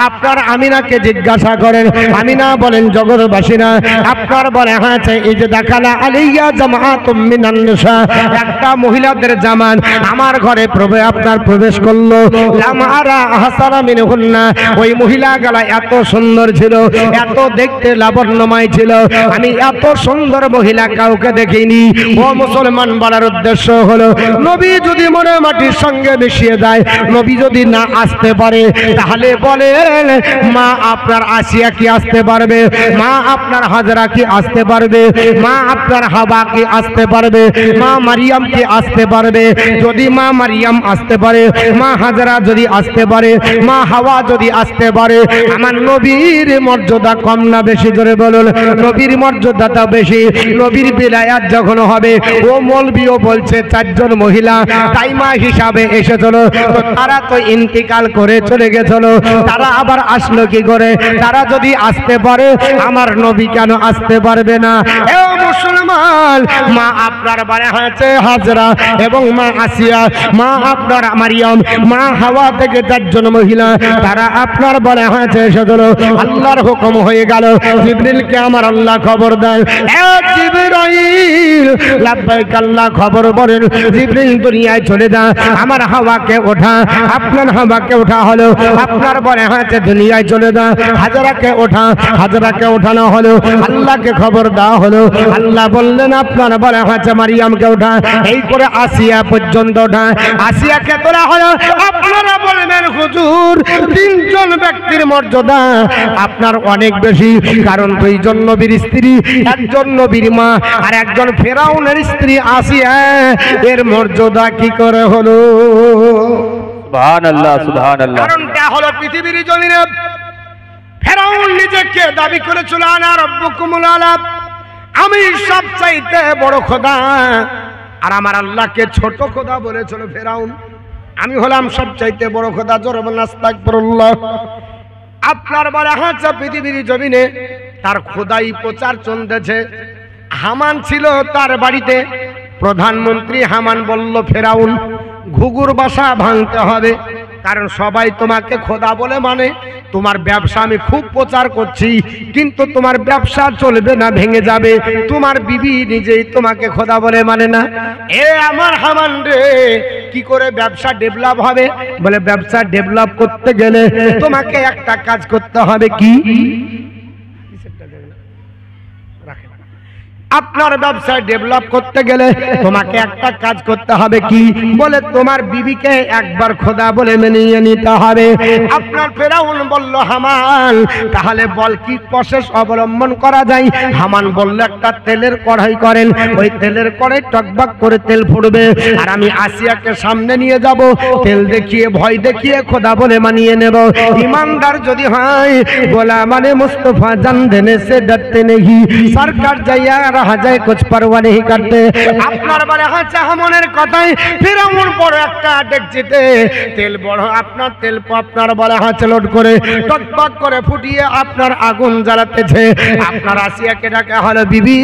আপনার আমিনাকে জিজ্ঞাসা করেন। আমিনা বলেন জগৎবাসীরা আপনার বলে হয়েছে এই যে দেখালা আলাইয়া জামাআতুম মিনান নিসা, একটা মহিলাদের জামান আমার ঘরে আপনার প্রবেশ করলো। লামারা হাসানা মিনহুন্না, ওই মহিলা গলা এত সুন্দর ছিল, এত দেখতে লাবণ্যময় ছিল, আমি এত সুন্দর মহিলা কাউকে দেখিনি। ও মুসলমান, বলার উদ্দেশ্য হলো নবী যদি মনে মাটির সঙ্গে মিশিয়ে যায়, নবী যদি না আসতে পারে, তাহলে বলেন মা আপনার আসিয়া কি আসতে পারবে? মা আপনার হাজরা কি আসতে পারবে? মা আপনার হাবা কি আসতে পারবে? মা মারিয়াম কি আসতে পারবে? যদি মা মারিয়াম আসতে পারে, মা হাজরা যদি আসতে পারে, মা হাওয়া যদি আসতে পারে, আমার নবীর মর্যাদা কম না বেশি? জোরে বলুন, নবীর মর্যাদাটা বেশি। নবীর বিলায়াত যখন হবে, ও মৌলবীও বলছে চারজন মহিলা তাইমা হিসাবে এসেছিল, তারা তো ইন্তিকাল করে চলে গেছিল, তারা আবার আসলো কি করে? তারা যদি আসতে পারে, আমার নবী কেন আসতে পারবে না? এ মুসলমান, মা আপনার বারে হয়েছে হাজরা এবং মা আসিয়া, মা আপনার মারিয়াম, মা হাওয়া থেকে চারজন মহিলা, তারা আপনার বলে হয়েছে এসেছিল। আল্লাহর হুকুম হয়ে গেল, জিবরিলকে আমার আল্লাহ খবর দেন, এ জিবরাইল লাব্বাইক, আল্লাহ খবর বলেন জিবরিল দুনিয়ায় চলে যা, আমার হাওয়াকে ওঠা। আপনার হাওয়াকে ওঠা হলো, আপনার বলে হয়েছে দুনিয়ায় চলে যা। হাজরাকে ওঠা, হাজরাকে ওঠানো হলো, আল্লাহকে খবর দেওয়া হলো। আল্লাহ বললেন আপনার বলে হয়েছে মারিয়ামকে ওঠা। এই করে আসিয়া পর্যন্ত ওঠা। আসিয়াকে তোলা হলো। আপনারা বলবেন হুজুর তিনজন ব্যক্তির মর্যাদা আপনার অনেক বেশি, কারণ দুইজন নবীর স্ত্রী, একজন নবীর মা আর একজন ফেরাউনের স্ত্রী আসিয়া, এর মর্যাদা কি করে হলো? সুবহানাল্লাহ, সুবহানাল্লাহ। কারণটা হলো পৃথিবীর জমিনে ফেরাউন নিজেকে দাবি করেছিল আনা রাব্বুকুমুল আলা, আমি সবচাইতে বড় খোদা, আর আমার আল্লাহকে ছোট খোদা বলেছিল ফেরাউন। আমি হলাম সবচাইতে বড় খোদা। জোরে বলেন আস্তাগফিরুল্লাহ। আপনার বলা হচ্ছে পৃথিবীর জমিনে তার খোদাই প্রচার চলতেছে। হামান ছিল তার বাড়িতে, প্রধানমন্ত্রী হামান বলল ফেরাউন ঘুঘুর বাসা ভাঙতে হবে, কারণ সবাই তোমাকে খোদা বলে মানে। তোমার ব্যবসা আমি খুব প্রচার করছি, কিন্তু তোমার ব্যবসা চলবে না, ভেঙে যাবে। তোমার বিবি নিজেই তোমাকে খোদা বলে মানে না। এ আমার হামান রে, কি করে ব্যবসা ডেভেলপ হবে? বলে ব্যবসা ডেভেলপ করতে গেলে তোমাকে একটা কাজ করতে হবে। কি? আপনার ব্যবসায় ডেভেলপ করতে গেলে তোমাকে একটা কাজ করতে হবে, কি বলে? তোমার বিবিকে একবার খোদা বলে মেনে নিতে হবে। আপনার ফেরাউন বলল, হামান তাহলে বল কি প্রসেস অবলম্বন করা যায়? হামান বলল, একটা তেলের কড়াই করেন, ওই তেলের কড়াই টকবক করে তেল ফুটবে, আর আমি আসিয়াকে সামনে নিয়ে যাব, তেল দেখিয়ে ভয় দেখিয়ে খোদা বলে মানিয়ে নেব। ईमानदार যদি হয় बोला माने मुस्तफा जान देने से डरते नहीं, सरकार जाइया रहा जाए कुछ परवाह नहीं करते। আপনার বলে হচ্ছে হামনের কথাই ফিরাউন বড় একটা ডেকচিতে তেল বড় আপনার তেল আপনার বলে হাতে লোড করে টকবক করে ফুটিয়ে আপনার আগুন জ্বালাতেছে। আপনার আসিয়াকে ডাকা হলো, বিবি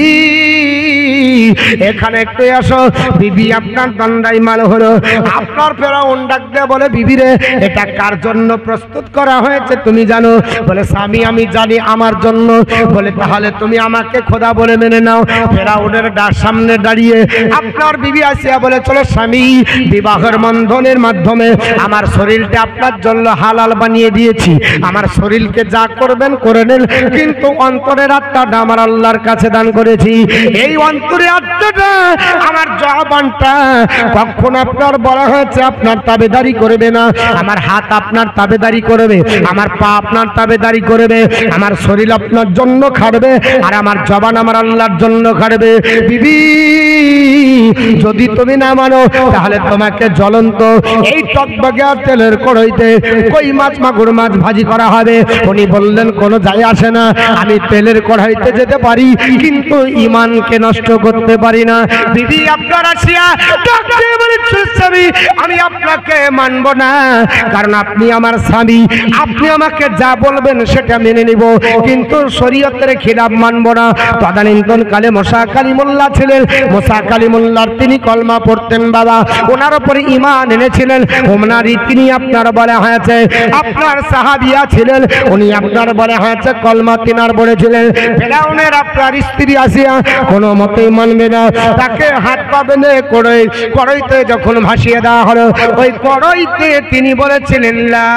এখানে একটু আসো। বিবি আপনার দণ্ডাই মাল হলো। আপনার ফেরাউন ডাক দিয়ে বলে, বিবি রে এটা কার জন্য প্রস্তুত করা হয়েছে তুমি জানো? বলে, স্বামী আমি জানি আমার জন্য। বলে, তাহলে তুমি আমাকে খোদা বলে মেনে নাও। ফেরাউনের সামনে দাঁড়িয়ে আপনার বিবি আসিয়া বলে, চলো স্বামী, বিবাহের বন্ধনের মাধ্যমে আমার শরীরটা আপনার জন্য হালাল বানিয়ে দিয়েছি, আমার শরীরকে যা করবেন করে নেন, কিন্তু অন্তরের আত্মাটা আমার আল্লাহর কাছে দান করেছি। এই অন্তরের আত্মাটা আমার জবানটা কখন আপনার বলা হয়েছে আপনার তাবেদারি করবে না, আমার হাত আপনার তাবেদারি করবে, আমার পা আপনার তাবেদারি করবে, আমার শরীর আপনার জন্য খাটবে, আর আমার জবান আমার আল্লাহর জন্য খাটবে। বিবি যদি তুমি না মানো তাহলে তোমাকে জ্বলন্ত এই টকবগে তেলের কড়াইতে কই মাছ মাগুর মাছ ভাজি করা হবে। উনি বললেন, কোনো যায় আসে না, আমি তেলের কড়াইতে যেতে পারি কিন্তু ঈমানকে নষ্ট করতে পারি না। বিবি আপনার আসিয়া ডাকতে বলেছে, স্বামী আমি আপনাকে মানব না, কারণ আপনি আমার স্বামী, আপনি আমাকে যা বলবেন সেটা মেনে নিব, কিন্তু শরীয়তের খিলাফ মানব না। তদানীন্তন কালে মুসা কালিমুল্লাহ ছিলেন, মুসা কালিমুল্লাহর তিনি কলমা পড়তেন বাবা, ওনার উপরে ঈমান এনেছিলেন, ওনারই তিনি আপনার বলে হয়েছে আপনার সাহাবিয়া ছিলেন, উনি আপনার বলে হয়েছে কলমা তিনার পড়েছিলেন। ফেরাউনের আপনার স্ত্রী আসিয়া কোনো মতেই মানবে না, তাকে হাত পা বেঁধে কড়াইতে যখন ভাসিয়ে দেওয়া হলো, ওই কড়াইতে তিনি বলেছিলেন, লা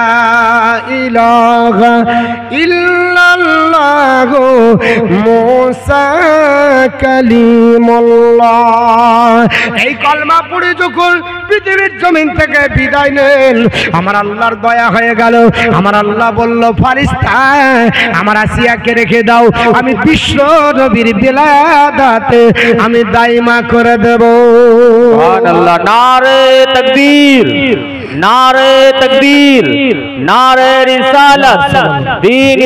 ইলাহা ইল্লাল্লাহু মুসা কালিমুল্লাহ। এই কলমা পড়ে যখন পৃথিবীর জমিন থেকে বিদায় নেন, আমার আল্লাহর দয়া হয়ে গেল। আমার আল্লাহ বলল, ফারিস্তা আমার আসিয়াকে রেখে দাও, আমি বিশ্ব নবীর বিলাদাতে আমি দাইমা করে দেব। সুবহানাল্লাহ। নারে তাকবীর, नारे तकबीर, नारे रिसालत, दीन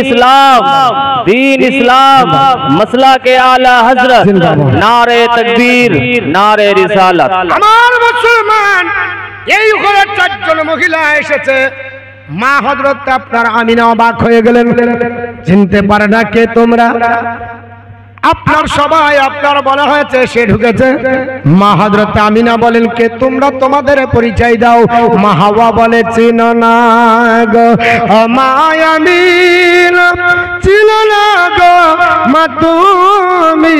इस्लाम, मसला के आला हजरत, नारे तकबीर, नारे रिसालत। আমার মুসলমান এই ঘরে চারজন মহিলা এসেছে। মা হযরত আপনার আমিনা অবাক হয়ে গেলেন, চিনতে পারে না কে তোমরা? আপনার সবাই আপনার বলা হয়েছে সে ঢুকেছে। মা হযরত আমিনা বলেন, কে তোমরা? তোমাদের পরিচয় দাও। মা হাওয়া বলে, চিনো না গো মা আমিনা, চিনো না গো মা তুমি,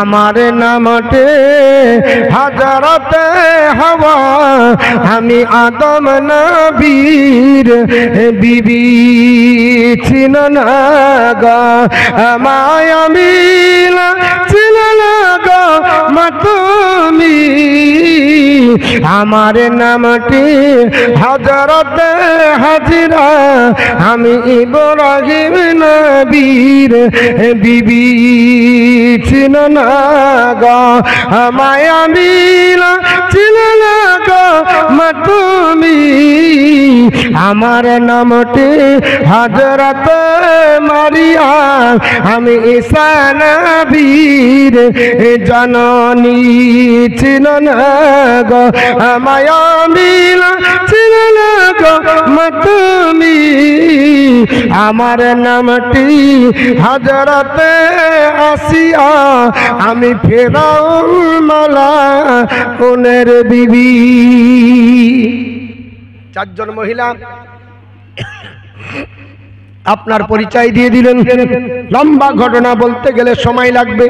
আমার নামতে হযরতে হাওয়া, আমি আদম নবীর বিবি, চিনো না গো মা আমিনা, চিনো না গো মা তুমি, আমার নামটি হযরত হাজরা, আমি ইব্রাহিম নবীর বিবি, চিনো না গো মা আমিনা, চিনো না গো মা তুমি, আমার নামটি হযরত মারিয়া, আমি ঈসা নবীর জননী, চিনো না গো মা আমিনা, চিনো না গো মা তুমি, আমার নামটি হযরত আসিয়া, আমি ফেরাউন মালাউনের বিবি। চারজন মহিলা আপনার পরিচয় দিয়ে দিলেন। লম্বা ঘটনা বলতে গেলে সময় লাগবে,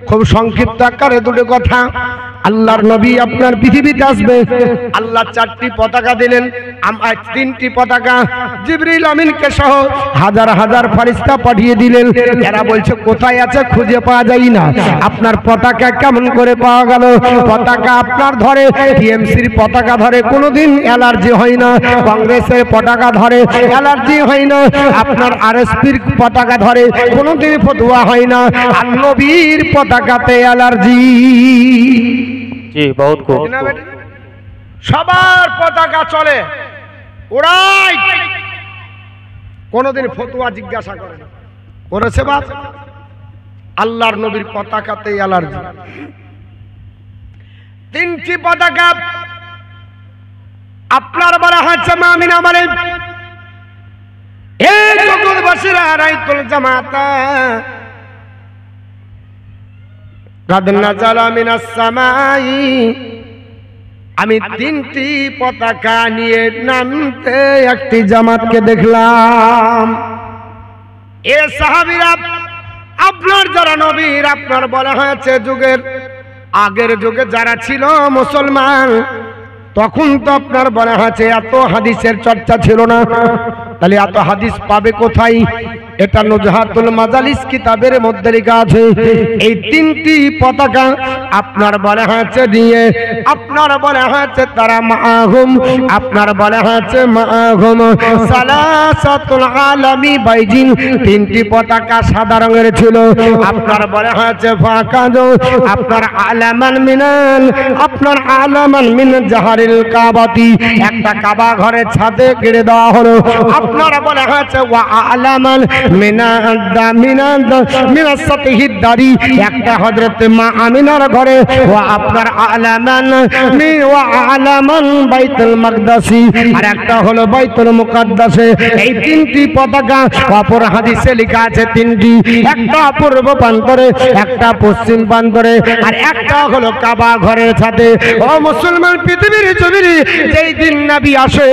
খুব সংক্ষিপ্ত আকারে দুটো কথা। আল্লাহর নবী আপনার পৃথিবীতে আসবে, আল্লাহ 4টি পতাকা দিলেন, 3টি পতাকা জিবরিল আমিনকে সহ হাজার হাজার ফেরেশতা পাঠিয়ে দিলেন। এরা বলছে কোথায় আছে, খুঁজে পাওয়া যায় না। আপনার পতাকা কেমন করে পাওয়া গেল? পতাকা আপনার ধরে, টিএমসির পতাকা ধরে কোনোদিন অ্যালার্জি হয় না, কংগ্রেসের পতাকা ধরে অ্যালার্জি হয় না, আপনার আরএসপির পতাকা ধরে কোনোদিন ফতুয়া হয় না, আর নবীর পতাকাতে অ্যালার্জি। জি বহুত খুব। সবার পতাকা চলে, ওরাই কোনোদিন ফতুয়া জিজ্ঞাসা করে না, করেছে বাপ? আল্লাহর নবীর পতাকাতে অ্যালার্জি। 3টি পতাকা আপনার বলা হচ্ছে মামিনা মানে এই জগৎবাসীরা রাইতুল জামাতা গাদ নাযালা মিনাস সামাই। আমি 3টি পতাকা নিয়ে নামতে একটি জামাতকে দেখলাম। এ সাহাবীরা আপনার যারা নবীর আপনার বলা হয়েছে যুগের আগের যুগে যারা ছিল মুসলমান, তখন তো আপনার বলা হয়েছে এত হাদিসের চর্চা ছিল না, তাহলে এত হাদিস পাবে কোথায়? এটা নুজহাতুল মাজালিস কিতাবের মধ্যে লেখা আছে। এই 3টি পতাকা আপনার বলা হয়েছে দিয়ে আপনার বলা হয়েছে তারা মাআহুম, আপনার বলা হয়েছে মাআহুম সালাসাতুল আলামি বাইজিন। 3টি পতাকা সাদা রঙের ছিল, আপনার বলা হয়েছে ফাকাদু আপনার আলামান মিনাল আপনার আলামান মিন জাহারিল কাবাতি। একটা কাবা ঘরের ছাদে গেড়ে দেওয়া হলো। আপনারা বলা হয়েছে ওয়া আলামান মিনাস সাতিহিদ দারি, একটা হযরত মা আমিনার ঘরে, ওয়া আপনার আলামান ওয়া আলামান বাইতুল মাকদাসি, আর একটা হলো বাইতুল মুকাদ্দাসে। এই 3টি পতাকা অপর হাদিসে লেখা আছে 3টি, একটা পূর্ব প্রান্তরে, একটা পশ্চিম প্রান্তরে, আর একটা হলো কাবা ঘরের ছাদে। ও মুসলমান পৃথিবীর জমিনে যেই দিন নবী আসে,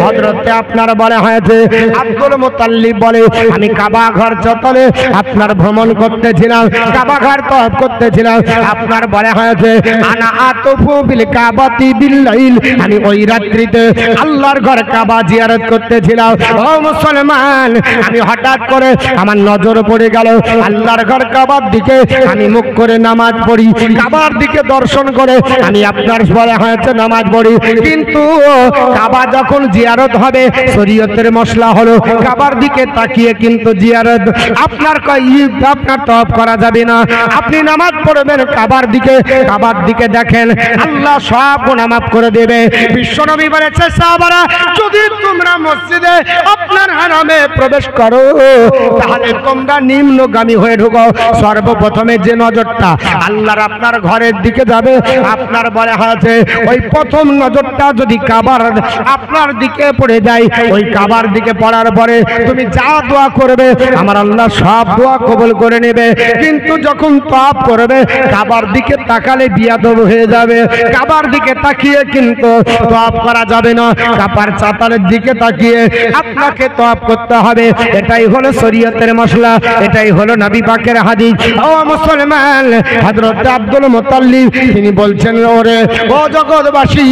হযরতে আপনার বলা হয়েছে আব্দুল মুতাল্লিব বলে আমি কাবা ঘর চত্বরে আপনার ভ্রমণ করতেছিলাম, কাবা ঘর তওয়াফ করতেছিলাম। আপনার বলা হয়েছে আনা আতুফু বিল কাবাতি বিল্লাইল, আমি ওই রাত্রিতে আল্লাহর ঘর কাবা জিয়ারত করতেছিলাম। ও মুসলমান, আমি হঠাৎ করে আমার নজর পড়ে গেল আল্লাহর ঘর কাবার দিকে। আমি মুখ করে নামাজ পড়ি, কাবার দিকে দর্শন করে আমি আপনার বলা হয়েছে নামাজ পড়ি, কিন্তু কাবা যখন জিয়ারত হবে শরীয়তের মশলা হলো কাবার দিকে তাকিয়ে কিন্তু জিয়ারত আপনার আপনার তওয়াফ করা যাবে না। আপনি নামাজ পড়বেন কাবার দিকে দেখেন, আল্লাহ সব গুনাহ মাফ করে দেবে। বিশ্বনবী বলেছে সাহাবারা যদি তোমরা মসজিদে আপনার হারামে প্রবেশ করো তাহলে তোমরা নিম্নগামী হয়ে ঢুকো। সর্বপ্রথমে যে নজরটা আল্লাহর আপনার ঘরের দিকে যাবে, আপনার বলা হয়েছে ওই প্রথম নজরটা যদি কাবার আপনার দিকে পড়ে যায়, ওই কাবার দিকে পড়ার পরে তুমি যা দোয়া করবে আমার আল্লাহ সব দোয়া কবুল করে নেবে। কিন্তু যখন তওয়াফ করবে কাবার দিকে তাকালে বিয়াদব হয়ে যাবে, কাবার দিকে তাকিয়ে কিন্তু তওয়াফ করা যাবে না, কাবার চাতালের দিকে তাকিয়ে আপনাকে তওয়াফ করতে হবে। এটাই হলো শরীয়তের মশলা, এটাই হলো নবী পাকের হাদিস। ও মুসলমান, হযরত আব্দুল মুতাল্লিব তিনি বলছেন ওরে ও জগৎবাসী,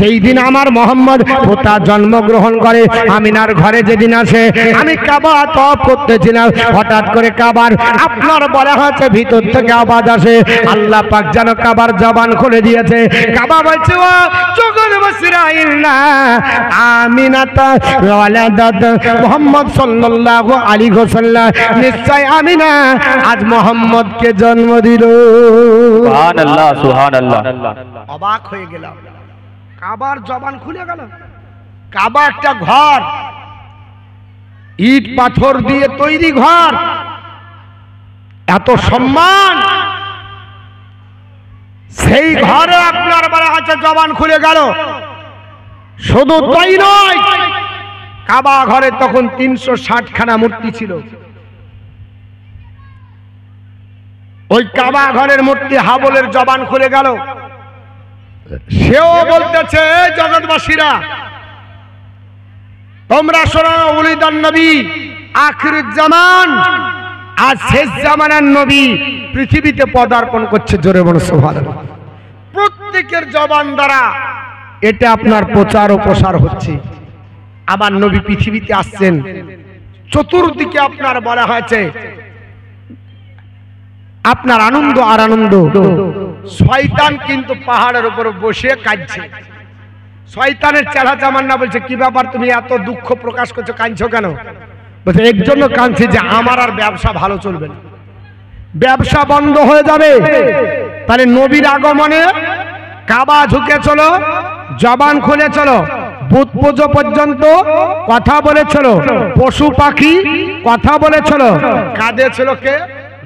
সেই দিন আমার মোহাম্মদ পোতা জন্মগ্রহণ করে আমিনার ঘরে যেদিন আসে, আমি কাবা তওয়াফ করতেছিলাম, হঠাৎ করে কাবার আপনার বলা হয়েছে ভিতর থেকে আওয়াজ আসে, আল্লাহ পাক যেন কাবার জবান খুলে দিয়েছে। কাবা বলছে ও জগৎবাসীরা ইন্না আমিনাতা ওয়ালাদাত মুহাম্মদ সাল্লাল্লাহু আলাইহি ওয়াসাল্লাম, নিশ্চয় আমিনা আজ মুহাম্মদকে জন্ম দিল। সুবহানাল্লাহ সুবহানাল্লাহ। অবাক হয়ে গেলাম, কাবার জবান খুলে গেল। কাবা একটা ঘর, ইট পাথর দিয়ে তৈরি ঘর, এত সম্মান, সেই ঘরে আপনার বলা আছে জবান খুলে গেল। শুধু তাই নয়, কাবা ঘরে তখন 360 খানা মূর্তি ছিল। ওই কাবা ঘরের মূর্তি হাবলের জবান খুলে গেল। সেও বলতেছে জগৎবাসীরা তোমরা শোনো, উলিদান নবী আখিরুজ জামান, আজ শেষ জামানার নবী পৃথিবীতে পদার্পণ করছে। জোরে বলো সুবহানাল্লাহ। চতুর্দিকের জবান দ্বারা এটা আপনার প্রচার ও প্রসার হচ্ছে। আমার নবী পৃথিবীতে আসছেন, চতুর্দিকে আপনার বলা হয়েছে আপনার আনন্দ আর আনন্দ। শয়তান কিন্তু পাহাড়ের উপর বসে কাঁদছে। শয়তানের চেলা জামান্না বলছে, কি ব্যাপার তুমি এত দুঃখ প্রকাশ করছো, কাঁদছো কেন? বলছে এর জন্য কাঁদছি যে আমার আর ব্যবসা ভালো চলবে না, ব্যবসা বন্ধ হয়ে যাবে। তাহলে নবীর আগমনে কাবা ঝুঁকে চলো, জবান খুলে চলো, ভূত পুজো পর্যন্ত কথা বলেছিল, পশু পাখি কথা বলেছিল, কাঁদেছিল কে?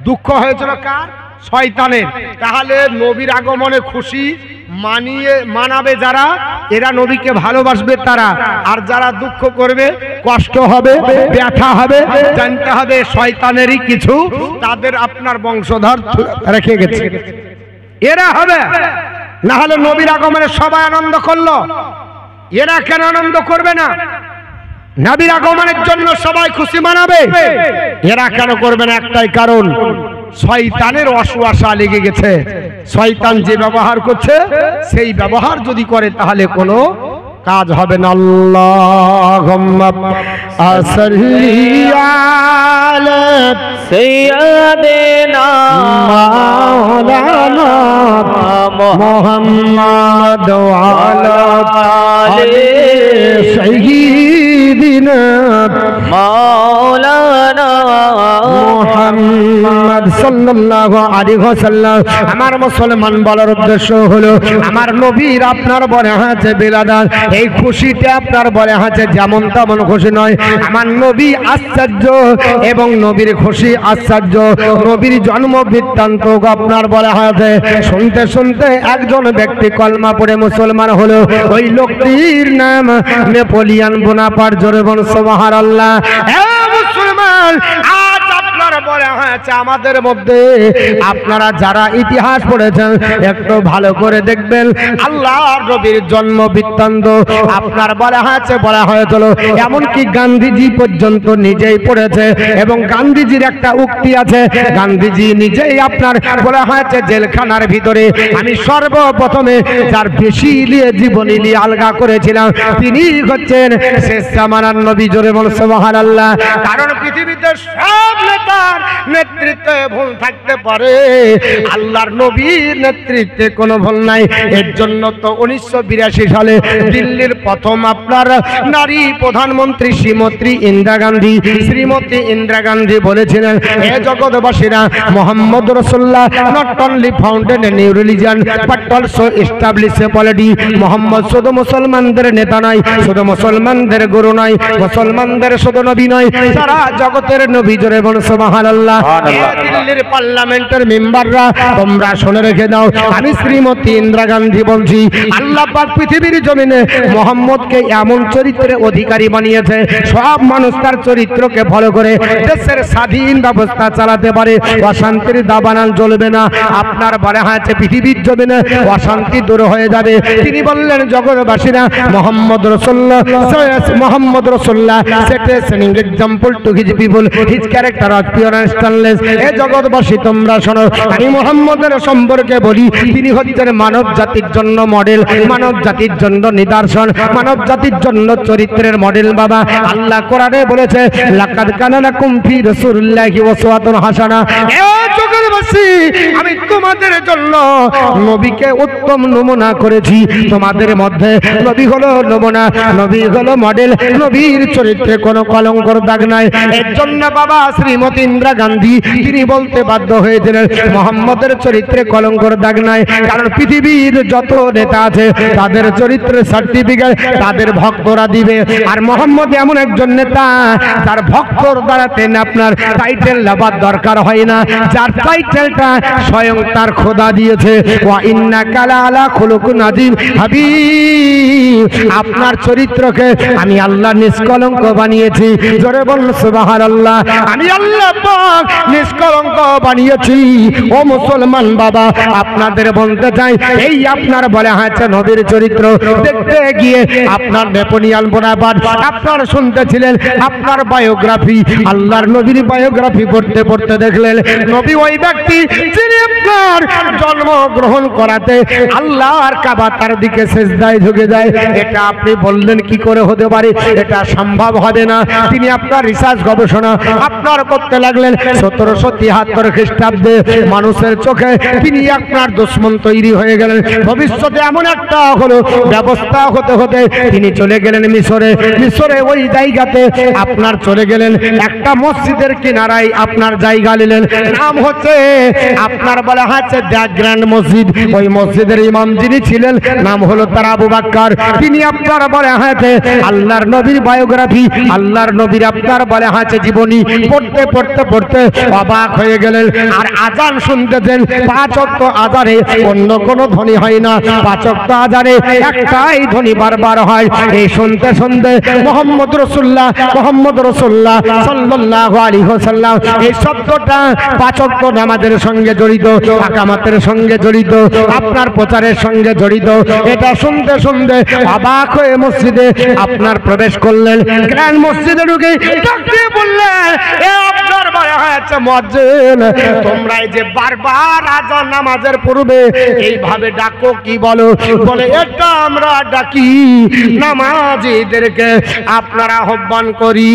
দুঃখ হয়েছিল কার? শয়তানের। তাহলে নবীর আগমনে খুশি মানাবে যারা, এরা নবীকে ভালোবাসবে তারা। আর যারা দুঃখ করবে, কষ্ট হবে, ব্যথা হবে, জানতে হবে শয়তানেরই কিছু তাদের আপনার বংশধর রেখে গেছে, এরা হবে। না হলে নবীর আগমনে সবাই আনন্দ করলো, এরা কেন আনন্দ করবে না? নবীর আগমনের জন্য সবাই খুশি মানাবে, এরা কেন করবে না? একটাই কারণ, শয়তানের ওয়াসওয়াসা লেগে গেছে। শয়তান যে ব্যবহার করছে সেই ব্যবহার যদি করে তাহলে কোনো কাজ হবে না। আল্লাহুম্মা সাল্লি আলা সাইয়্যিদিনা মাওলানা মুহাম্মদ ওয়া আলা আলি সাইয়্যিদিনা মাওলানা মুহাম্মদ সাল্লাল্লাহু আলাইহি ওয়াসাল্লাম। আমার মুসলমান বলার উদ্দেশ্য হলো আমার নবীর আপনার বলে আছে বিলাদাত, এই খুশিটা আপনার বলে আছে যেমন তেমন খুশি নয়। আমার নবী আশ্চর্য এবং নবীর খুশি আশ্চর্য। নবীর জন্ম বৃত্তান্ত আপনার বলা হয়েছে, শুনতে শুনতে একজন ব্যক্তি কলমা পড়ে মুসলমান হলো। ওই লোকটির নাম নেপোলিয়ান বোনাপার্ট। জোরে বলুন সুবহানাল্লাহ। মুসলমান আজ আপনারা বলা হয়েছে আমাদের মধ্যে আপনারা যারা ইতিহাস পড়েছেন একটু ভালো করে দেখবেন, আল্লাহর নবীর জন্ম বৃত্তান্ত আপনার বলা হয়েছিল। এমনকি গান্ধীজি পর্যন্ত নিজেই পড়েছে এবং গান্ধীজির একটা উক্তি আছে, গান্ধীজি নিজেই আপনার বলা হয়েছে জেলখানার ভিতরে আমি সর্বপ্রথমে যার বেশি নিয়ে জীবনী নিয়ে আলগা করেছিলাম তিনি হচ্ছেন শেষ জামানার নবী। জোরে বলুন সুবহানাল্লাহ। কারণ পৃথিবীতে সব নেতার নেতৃত্বে ভুল থাকতে পারে, আল্লাহর নবীর নেতৃত্বে কোনো ভুল নাই। এর জন্য তো 1982 সালে দিল্লির প্রথম আপনার নারী প্রধানমন্ত্রী শ্রীমতী ইন্দিরা গান্ধী বলেছিলেন, হে জগৎবাসীরা, Mohammad Rasulullah not only founded a new religion but also establish a polity. Mohammad শুধু মুসলমানদের নেতা নয়, শুধু মুসলমানদের গুরু নয়, মুসলমানদের শুধু নবী নয়, সারা জগতের নবী। জোরে বলুন সুবহানাল্লাহ। দিল্লির পার্লামেন্টের মেম্বাররা তোমরা শুনে রেখে দাও, আমি শ্রীমতী ইন্দিরা গান্ধী বলছি, আল্লাহ পাক পৃথিবীর জমিনে মোহাম্মদকে এমন চরিত্রের অধিকারী বানিয়েছে সব মানুষ তার চরিত্রকে ফলো করে দেশের স্বাধীন ব্যবস্থা চালাতে পারে, অশান্তির দাবানল জ্বলবে না। আপনার বলা হয়েছে পৃথিবীর জমিনে অশান্তি দূর হয়ে যাবে। তিনি বললেন, জগৎবাসীরা, Mohammad Rasulullah set a shining example to his people, his character of pure and stainless. এ জগৎবাসী তোমরা শোনো, আমি মুহাম্মদের সম্পর্কে বলি, তিনি হচ্ছেন মানব জাতির জন্য মডেল, মানব জাতির জন্য নিদর্শন, মানব জাতির জন্য চরিত্রের মডেল। বাবা, আল্লাহ কোরআনে বলেছে, লাকাদ কানা লাকুম ফি রাসূলিল্লাহি উসওয়াতুন হাসানাহ। এ জগৎবাসী, আমি তোমাদের জন্য নবীকে উত্তম নমুনা করেছি। তোমাদের মধ্যে নবী হলো নমুনা, নবী হলো মডেল, নবীর চরিত্রে কোনো কলঙ্কর দাগ নাই। এর জন্য বাবা শ্রীমতী ইন্দিরা গান্ধী তিনি বলতে বাধ্য হয়েছিলেন, মোহাম্মদের চরিত্রে কলঙ্কর দাগ নাই। কারণ পৃথিবীর যত নেতা আছে তাদের চরিত্রের সার্টিফিকেট তাদের ভক্তরা দিবে। আর মোহাম্মদ এমন একজন নেতা যার ভক্তর দ্বারাতে আপনার টাইটেল লাভার দরকার হয় না, যার টাইটেলটা স্বয়ং তার খোদা দিয়েছে। ওয়া ইন্নাকা লাআলা খুলুকুন আযীম। হাবিব, আপনার চরিত্রকে আমি আল্লাহ নিষ্কলঙ্ক বানিয়েছি। জোরে বলুন সুবহানাল্লাহ। আমি আল্লাহ নিষ্পাক নিষ্কলঙ্ক বানিয়েছি। ও মুসলমান বাবা, আপনাদের বলতে চাই, এই আপনার বলে হয়েছে নবীর চরিত্র দেখতে গিয়ে আপনার নেপোলিয়ান বোনাপার্ট আপনার শুনতেছিলেন, আপনার বায়োগ্রাফি, আল্লাহর নবীর বায়োগ্রাফি পড়তে পড়তে দেখলেন নবী ওই ব্যক্তি যিনি আপনার জন্মগ্রহণ করাতে আল্লাহর কাবা তার দিকে সেজদায় ঝুঁকে যায়। এটা আপনি বললেন কি করে হতে পারে, এটা সম্ভব হবে না। তিনি আপনার রিসার্চ গবেষণা আপনার করতে লাগলেন। 1773 খ্রিস্টাব্দে মানুষের চোখে তিনি আপনার দুশমন তৈরি হয়ে গেলেন। ভবিষ্যতে এমন একটা হলো ব্যবস্থা হতে হতে তিনি চলে গেলেন মিশরে। মিশরে ওই জায়গাতে আপনার চলে গেলেন একটা মসজিদের কিনারায় আপনার জায়গা নিলেন, নাম হচ্ছে আপনার বলা হচ্ছে দ্য গ্র্যান্ড মসজিদ। ওই মসজিদের ইমাম যিনি ছিলেন নাম হলো তার আবু বকর। তিনি আপনার বলে হচ্ছে আল্লাহর নবীর বায়োগ্রাফি, আল্লাহর নবীর আপনার বলে হচ্ছে জীবনী পড়তে পড়তে পড়তে অবাক হয়ে গেলেন। আর আজান শুনতেছেন, 5 ওয়াক্ত আজানে অন্য কোনো ধ্বনি হয় না, 5 ওয়াক্ত আজানে একটাই ধ্বনি বারবার হয়। এই শুনতে শুনতে মুহাম্মদ রাসূলুল্লাহ সাল্লাল্লাহু আলাইহি ওয়াসাল্লাম এই শব্দটা 5 ওয়াক্ত নামাজের সঙ্গে জড়িত, আকামাতের সঙ্গে জড়িত, আপনার প্রচারের সঙ্গে জড়িত। এটা শুনতে শুনতে অবাক হয়ে মসজিদে আপনার প্রবেশ করলেন। গ্র্যান্ড মসজিদে ঢুকে ডাকতে বললেন, এ আপনার বলা হয়েছে মুয়াজ্জিন, তোমরা এই যে বারবার আজান নামাজের পূর্বে এইভাবে ডাকো কি বলো? বলে এটা আমরা ডাকি নামাজীদেরকে আপনারা আহ্বান করি।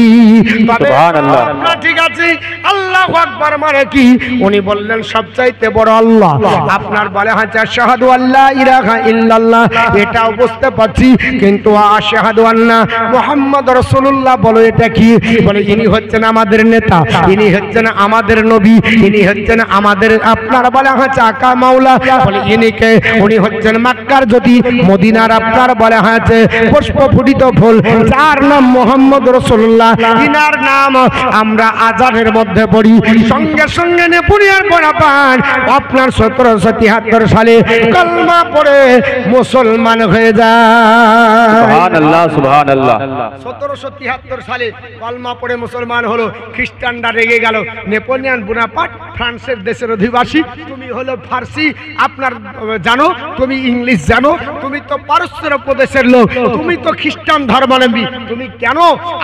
সুবহানাল্লাহ। ঠিক আছে, আল্লাহু আকবার মানে কি? উনি বললেন সবচাইতে বড় আল্লাহ। আপনার বলা হয়েছে আশহাদু আল্লা ইলাহা ইল্লাল্লাহ, এটাও বুঝতে পারছি, কিন্তু আশহাদু আন্না মুহাম্মাদুর রাসূলুল্লাহ বলো এটা কি? বলে ইনি হচ্ছেন আমাদের নেতা, ইনি হচ্ছেন আমাদের নবী, ইনি হচ্ছেন আমাদের আপনার বলা হয়েছে আকা মাওলা। বলে ইনি কে? উনি হচ্ছেন মক্কার জ্যোতি, মদিনার আপনার বলা হয়েছে পুষ্পফুটিত ফুল, যার নাম মুহাম্মদ রাসূলুল্লাহ। ইনার নাম আমরা আজানের মধ্যে পড়ি। সঙ্গে সঙ্গে নেপোলিয়ন বোনাপার্ট আপনার 1773 সালে কলমা পড়ে মুসলমান হয়ে যায়। সুবহানাল্লাহ, সুবহানাল্লাহ। 1773 সালে কলমা পড়ে মুসলমান হলো। খ্রিস্টানরা রেগে গেল, নেপোলিয়ন বোনাপার্ট ফ্রান্সের দেশের অধিবাসী, তুমি হলো ফার্সি, আপনার জানো, তুমি ইংলিশ জানো, তুমি তো পারস্যের প্রদেশের লোক, তুমি তো খ্রিস্টান ধর্মাবলম্বী, তুমি কেন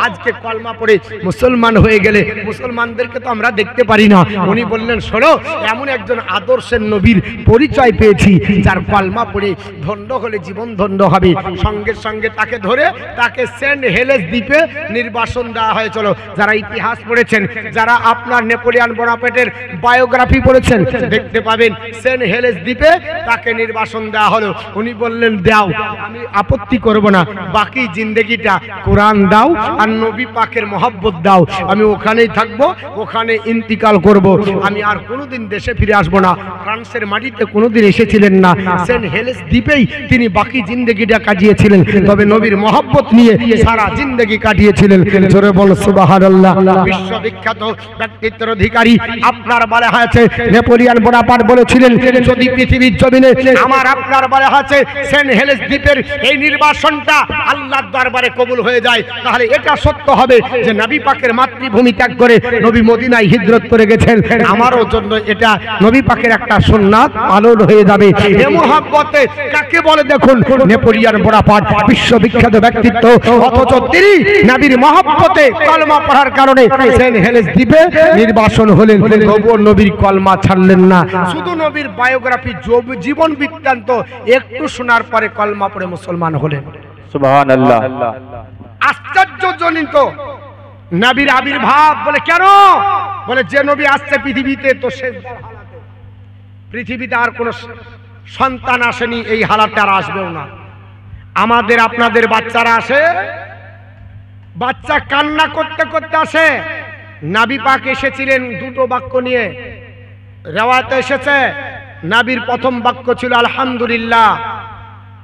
আজকে কলমা পড়ে মুসলমান হয়ে গেলে? মুসলমানদেরকে তো আমরা দেখতে পারি না। উনি বললেন, শোনো, এমন একজন আদর্শের নবীর পরিচয় পেয়েছি, যার কলমা পড়ে ধন্য হলে জীবন ধন্য হবে। সঙ্গে সঙ্গে তাকে ধরে তাকে সেন্ট হেলেস দ্বীপে নির্বাসন দেওয়া হয়েছিল। যারা ইতিহাস পড়েছেন, যারা আপনার নেপোলিয়ন বোনাপার্টের বায়োগ্রাফি পড়েছেন, দেখতে পাবেন সেন্ট হেলেস দ্বীপে তাকে নির্বাসন দেওয়া হলো। উনি বললেন, দাও, আমি আপত্তি করব না, বাকি জিন্দেগিটা কোরআন দাও আর নবী পাকের মহব্বত দাও, আমি ওখানেই থাকবো, ওখানে ইন্তিকাল করব, আমি আর কোনোদিন দেশে ফিরে আসবো না। ফ্রান্সের মাটিতে কোনোদিন এসেছিলেন না, সেন্ট হেলেস দ্বীপেই তিনি বাকি জিন্দেগিটা কাটিয়েছিলেন, তবে নবীর মহব্বত নিয়ে সারা জিন্দেগি কাটিয়েছিলেন। জোরে বল সুবহানাল্লাহ। বিশ্ববিখ্যাত ব্যক্তিত্বের অধিকারী আপনার বলা হয়েছে নেপোলিয়ন বোনাপার্ট বলেছিলেন, যদি পৃথিবীর জমিনে আমার আপনার বলা হয়েছে সেন্ট হেলেস দ্বীপের এই নির্বাসনটা আল্লাহর দরবারে কবুল হয়ে যায়, তাহলে এটা সত্য হবে যে নবী পাকের মাতৃভূমি ত্যাগ করে নবী মদিনায় হিজরত করে গেছেন। আমারও জন্য এটা নবী পাকের একটা সুন্নাত পালন হয়ে যাবে। এই মহব্বতে কাকে বলে দেখুন, নেপোলিয়ন বোনাপার্ট বিশ্ববিখ্যাত ব্যক্তিত্ব, অথচ তিনি নবীর মহব্বতে কলমা পড়ার কারণে সেন্ট হেলেস দ্বীপে নির্বাসন হলেন, তবুও নবীর কলমা ছাড়লেন না। শুধু নবীর বায়োগ্রাফি, জীবন বৃত্তান্ত একটু শোনার পরে কলমা পড়ে মুসলমান হলেন। সুবহানাল্লাহ। আশ্চর্যজনিত নবীর আবির্ভাব। বলে কেন? বলে যে নবী আসছে পৃথিবীতে, তো শেষবার হালাতে পৃথিবীতে আর কোন সন্তান আসেনি, এই হালাতে আর আসবেও না। আমাদের আপনাদের বাচ্চারা আসে, বাচ্চা কান্না করতে করতে আসে। নবী পাক এসেছিলেন দুটো বাক্য নিয়ে, রেওয়াতে এসেছে নবীর প্রথম বাক্য ছিল আলহামদুলিল্লাহ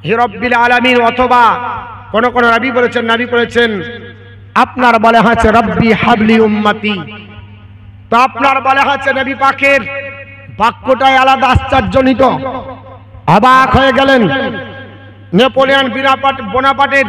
হি রাব্বিল আলামিন, অথবা কোন কোন নবী বলেছেন আপনার বলা হয়েছে রব্বি হাবলি উম্মতি। তো আপনার বলা হয়েছে নবী পাকের বাক্যটাই আলাদা, আশ্চর্যজনিত। অবাক হয়ে গেলেন নেপোলিয়ন বোনাপার্টের